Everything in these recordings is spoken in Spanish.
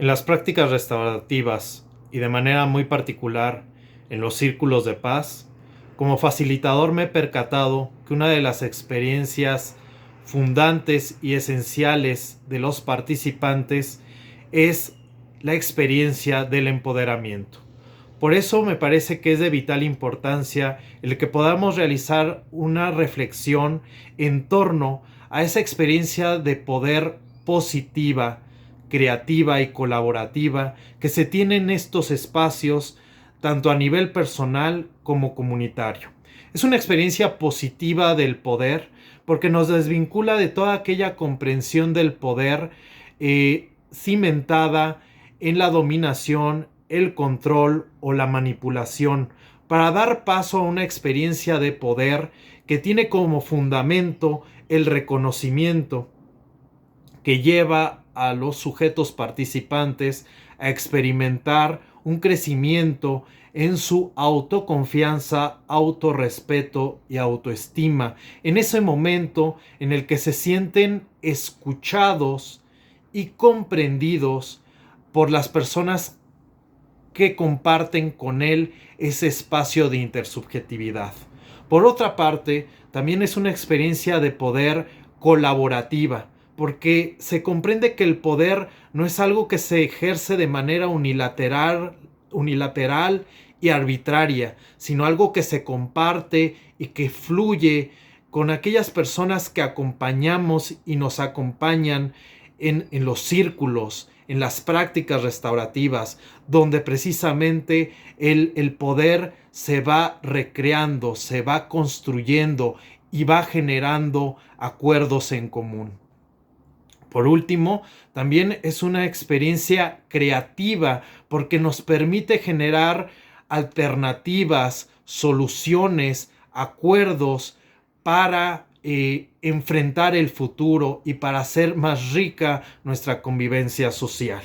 En las prácticas restaurativas y de manera muy particular en los círculos de paz, como facilitador me he percatado que una de las experiencias fundantes y esenciales de los participantes es la experiencia del empoderamiento. Por eso me parece que es de vital importancia el que podamos realizar una reflexión en torno a esa experiencia de poder positiva, creativa y colaborativa que se tiene en estos espacios tanto a nivel personal como comunitario. Es una experiencia positiva del poder porque nos desvincula de toda aquella comprensión del poder cimentada en la dominación, el control o la manipulación, para dar paso a una experiencia de poder que tiene como fundamento el reconocimiento, que lleva a los sujetos participantes a experimentar un crecimiento en su autoconfianza, autorrespeto y autoestima. En ese momento en el que se sienten escuchados y comprendidos por las personas que comparten con él ese espacio de intersubjetividad. Por otra parte, también es una experiencia de poder colaborativa, porque se comprende que el poder no es algo que se ejerce de manera unilateral y arbitraria, sino algo que se comparte y que fluye con aquellas personas que acompañamos y nos acompañan en los círculos, en las prácticas restaurativas, donde precisamente el poder se va recreando, se va construyendo y va generando acuerdos en común. Por último, también es una experiencia creativa porque nos permite generar alternativas, soluciones, acuerdos para enfrentar el futuro y para hacer más rica nuestra convivencia social.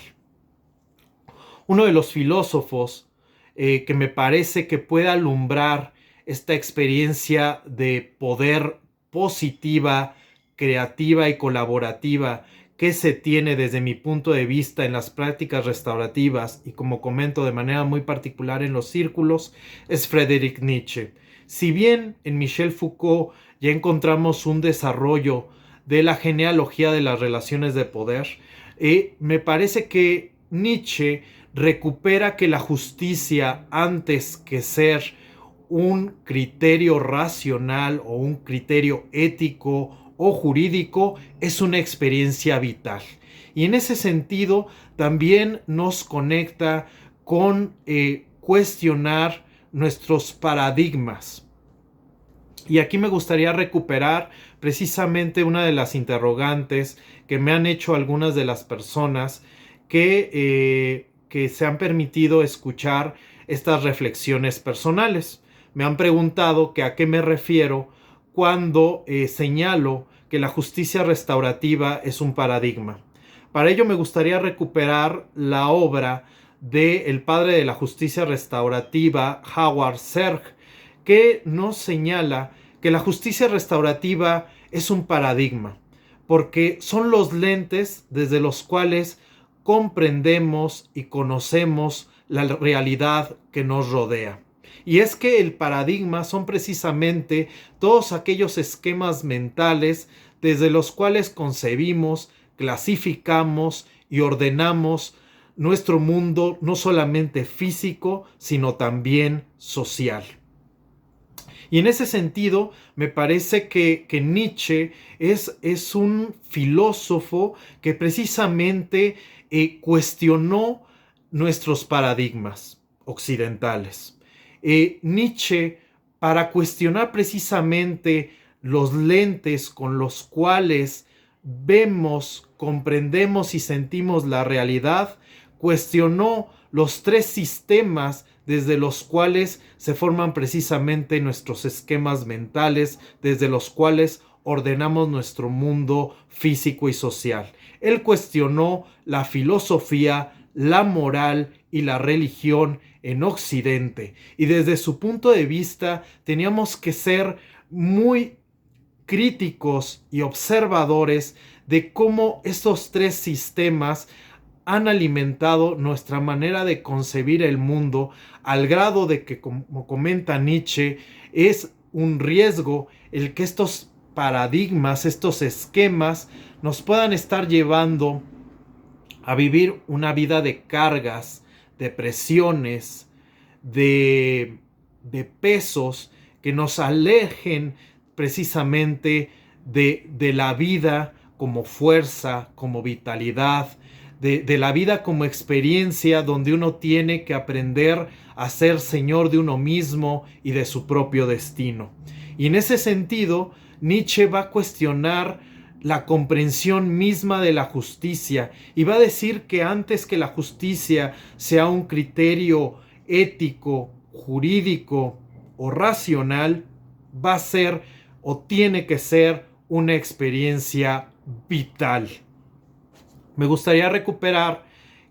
Uno de los filósofos que me parece que puede alumbrar esta experiencia de poder positiva, creativa y colaborativa que se tiene desde mi punto de vista en las prácticas restaurativas y, como comento, de manera muy particular en los círculos, es Friedrich Nietzsche. Si bien en Michel Foucault ya encontramos un desarrollo de la genealogía de las relaciones de poder, me parece que Nietzsche recupera que la justicia, antes que ser un criterio racional o un criterio ético o jurídico, es una experiencia vital. Y en ese sentido también nos conecta con cuestionar nuestros paradigmas. Y aquí me gustaría recuperar precisamente una de las interrogantes que me han hecho algunas de las personas que se han permitido escuchar estas reflexiones personales. Me han preguntado que a qué me refiero cuando señalo que la justicia restaurativa es un paradigma. Para ello me gustaría recuperar la obra del padre de la justicia restaurativa, Howard Zerg, que nos señala que la justicia restaurativa es un paradigma, porque son los lentes desde los cuales comprendemos y conocemos la realidad que nos rodea. Y es que el paradigma son precisamente todos aquellos esquemas mentales desde los cuales concebimos, clasificamos y ordenamos nuestro mundo, no solamente físico, sino también social. Y en ese sentido, me parece que Nietzsche es un filósofo que precisamente cuestionó nuestros paradigmas occidentales. Nietzsche, para cuestionar precisamente los lentes con los cuales vemos, comprendemos y sentimos la realidad, cuestionó los tres sistemas desde los cuales se forman precisamente nuestros esquemas mentales, desde los cuales ordenamos nuestro mundo físico y social. Él cuestionó la filosofía, la moral y la religión en Occidente, y desde su punto de vista teníamos que ser muy críticos y observadores de cómo estos tres sistemas han alimentado nuestra manera de concebir el mundo, al grado de que, como comenta Nietzsche, es un riesgo el que estos paradigmas, estos esquemas, nos puedan estar llevando a vivir una vida de cargas, de presiones, de pesos que nos alejen precisamente de la vida como fuerza, como vitalidad, de la vida como experiencia donde uno tiene que aprender a ser señor de uno mismo y de su propio destino. Y en ese sentido, Nietzsche va a cuestionar la comprensión misma de la justicia y va a decir que antes que la justicia sea un criterio ético, jurídico o racional, va a ser o tiene que ser una experiencia vital. Me gustaría recuperar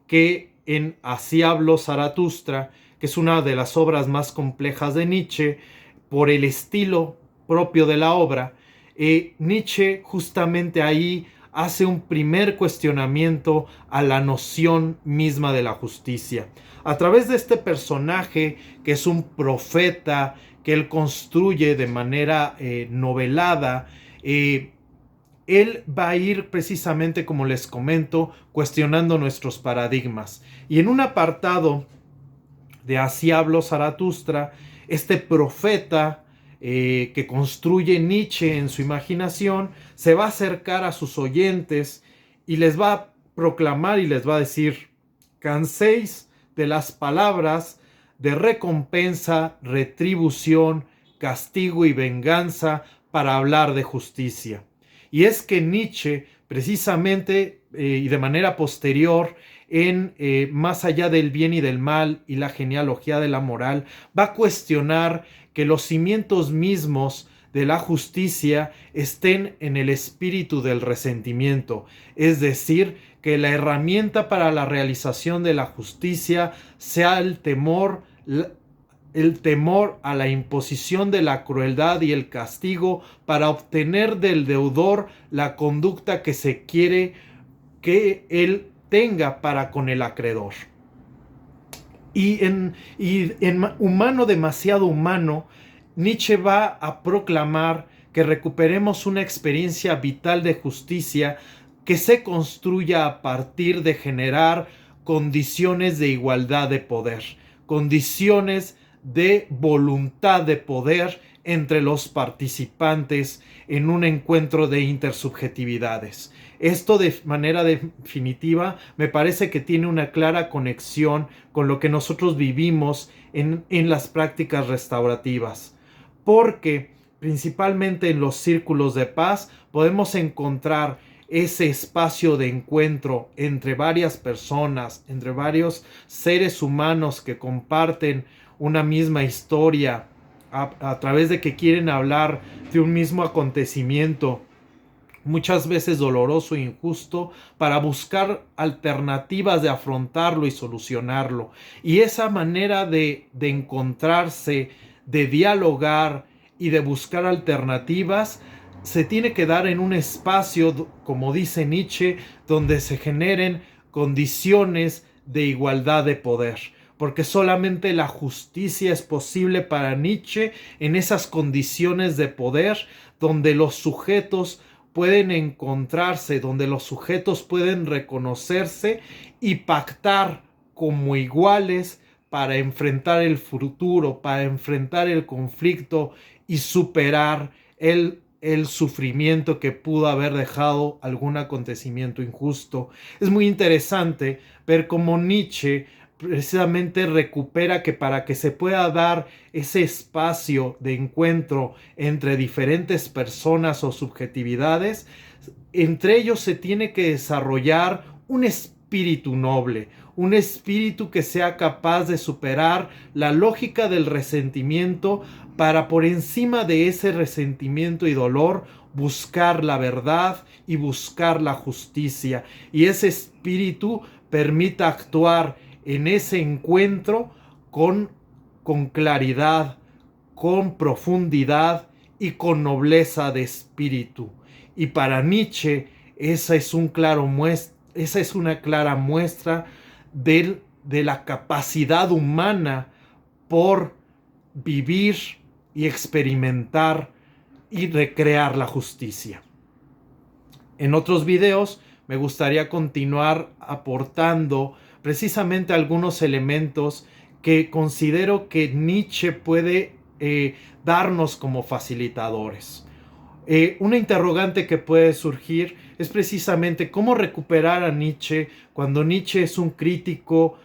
que en Así habló Zaratustra, que es una de las obras más complejas de Nietzsche, por el estilo propio de la obra, Nietzsche justamente ahí hace un primer cuestionamiento a la noción misma de la justicia. A través de este personaje, que es un profeta, que él construye de manera novelada, él va a ir precisamente, como les comento, cuestionando nuestros paradigmas. Y en un apartado de Así habló Zaratustra, este profeta que construye Nietzsche en su imaginación, se va a acercar a sus oyentes y les va a proclamar y les va a decir: canséis de las palabras de recompensa, retribución, castigo y venganza para hablar de justicia. Y es que Nietzsche, precisamente y de manera posterior, en Más allá del bien y del mal y la genealogía de la moral, va a cuestionar que los cimientos mismos de la justicia estén en el espíritu del resentimiento, es decir, que la herramienta para la realización de la justicia sea el temor a la imposición de la crueldad y el castigo para obtener del deudor la conducta que se quiere que él tenga para con el acreedor. Y en Humano demasiado humano, Nietzsche va a proclamar que recuperemos una experiencia vital de justicia que se construya a partir de generar condiciones de igualdad de poder, condiciones de voluntad de poder entre los participantes en un encuentro de intersubjetividades. Esto de manera definitiva me parece que tiene una clara conexión con lo que nosotros vivimos en las prácticas restaurativas, porque principalmente en los círculos de paz podemos encontrar ese espacio de encuentro entre varias personas, entre varios seres humanos que comparten una misma historia, a través de que quieren hablar de un mismo acontecimiento, muchas veces doloroso e injusto, para buscar alternativas de afrontarlo y solucionarlo. Y esa manera de encontrarse, de dialogar y de buscar alternativas, se tiene que dar en un espacio, como dice Nietzsche, donde se generen condiciones de igualdad de poder. Porque solamente la justicia es posible para Nietzsche en esas condiciones de poder donde los sujetos pueden encontrarse, donde los sujetos pueden reconocerse y pactar como iguales para enfrentar el futuro, para enfrentar el conflicto y superar el sufrimiento que pudo haber dejado algún acontecimiento injusto. Es muy interesante ver cómo Nietzsche precisamente recupera que para que se pueda dar ese espacio de encuentro entre diferentes personas o subjetividades, entre ellos se tiene que desarrollar un espíritu noble, un espíritu que sea capaz de superar la lógica del resentimiento para, por encima de ese resentimiento y dolor, buscar la verdad y buscar la justicia. Y ese espíritu permita actuar en ese encuentro con claridad, con profundidad y con nobleza de espíritu. Y para Nietzsche esa es un claro esa es una clara muestra de la capacidad humana por vivir y experimentar y recrear la justicia. En otros videos me gustaría continuar aportando precisamente algunos elementos que considero que Nietzsche puede darnos como facilitadores. Una interrogante que puede surgir es precisamente cómo recuperar a Nietzsche cuando Nietzsche es un crítico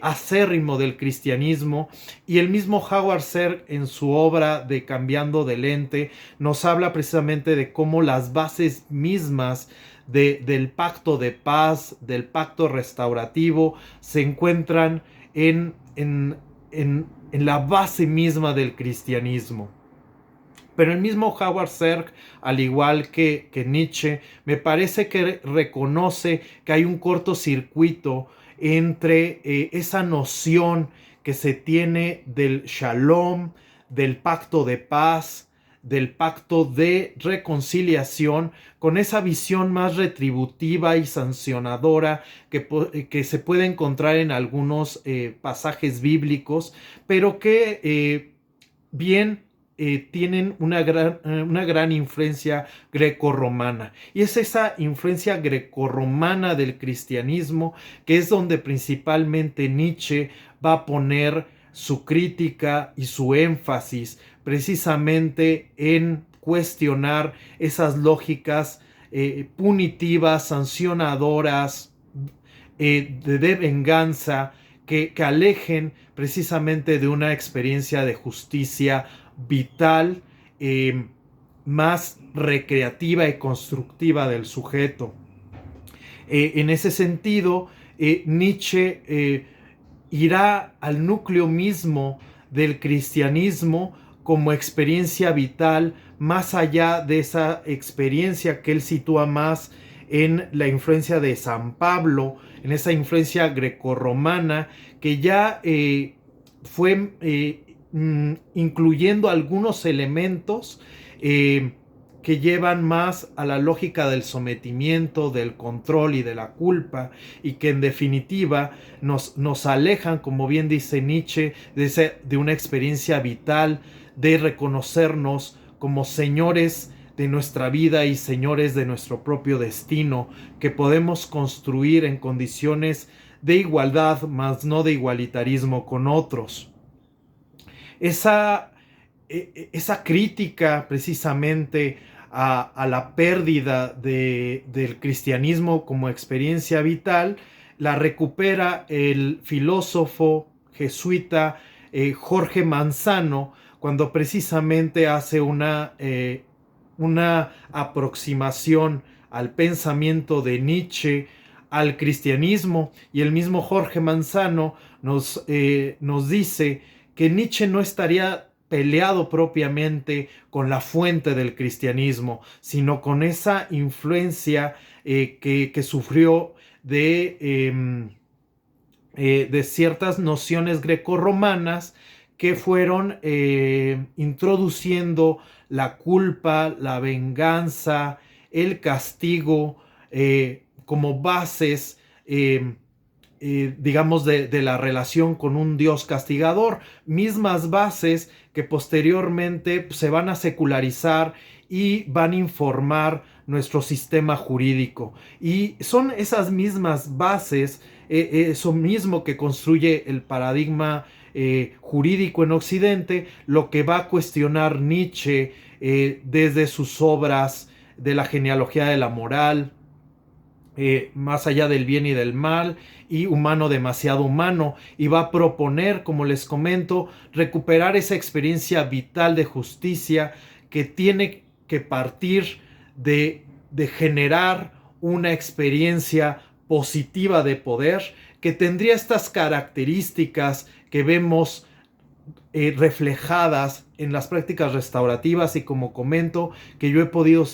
acérrimo del cristianismo, y el mismo Howard Zerg en su obra de Cambiando de Lente nos habla precisamente de cómo las bases mismas del pacto de paz, del pacto restaurativo, se encuentran en la base misma del cristianismo. Pero el mismo Howard Zerg, al igual que Nietzsche, me parece que reconoce que hay un cortocircuito entre esa noción que se tiene del shalom, del pacto de paz, del pacto de reconciliación, con esa visión más retributiva y sancionadora que se puede encontrar en algunos pasajes bíblicos, pero que tienen una gran influencia grecorromana. Y es esa influencia grecorromana del cristianismo que es donde principalmente Nietzsche va a poner su crítica y su énfasis, precisamente en cuestionar esas lógicas punitivas, sancionadoras, de venganza, que alejen precisamente de una experiencia de justicia vital, más recreativa y constructiva del sujeto. En ese sentido, Nietzsche irá al núcleo mismo del cristianismo como experiencia vital, más allá de esa experiencia que él sitúa más en la influencia de San Pablo, en esa influencia grecorromana que ya fue incluyendo algunos elementos que llevan más a la lógica del sometimiento, del control y de la culpa, y que en definitiva nos alejan, como bien dice Nietzsche, de una experiencia vital, de reconocernos como señores de nuestra vida y señores de nuestro propio destino, que podemos construir en condiciones de igualdad, más no de igualitarismo con otros. Esa crítica precisamente a la pérdida del cristianismo como experiencia vital la recupera el filósofo jesuita Jorge Manzano, cuando precisamente hace una aproximación al pensamiento de Nietzsche, al cristianismo, y el mismo Jorge Manzano nos dice que Nietzsche no estaría peleado propiamente con la fuente del cristianismo, sino con esa influencia que sufrió de ciertas nociones grecorromanas que fueron introduciendo la culpa, la venganza, el castigo como bases, digamos, de la relación con un Dios castigador, mismas bases que posteriormente se van a secularizar y van a informar nuestro sistema jurídico. Y son esas mismas bases, eso mismo que construye el paradigma jurídico en Occidente, lo que va a cuestionar Nietzsche desde sus obras de la genealogía de la moral, más allá del bien y del mal, y humano demasiado humano, y va a proponer, como les comento, recuperar esa experiencia vital de justicia que tiene que partir de generar una experiencia positiva de poder, que tendría estas características que vemos reflejadas en las prácticas restaurativas, y como comento, que yo he podido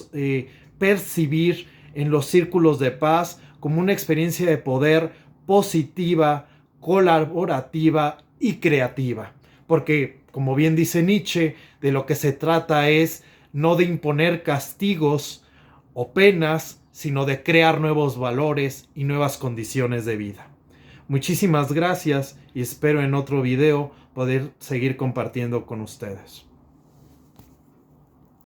percibir en los círculos de paz como una experiencia de poder positiva, colaborativa y creativa. Porque, como bien dice Nietzsche, de lo que se trata es no de imponer castigos o penas sino de crear nuevos valores y nuevas condiciones de vida. Muchísimas gracias y espero en otro video poder seguir compartiendo con ustedes.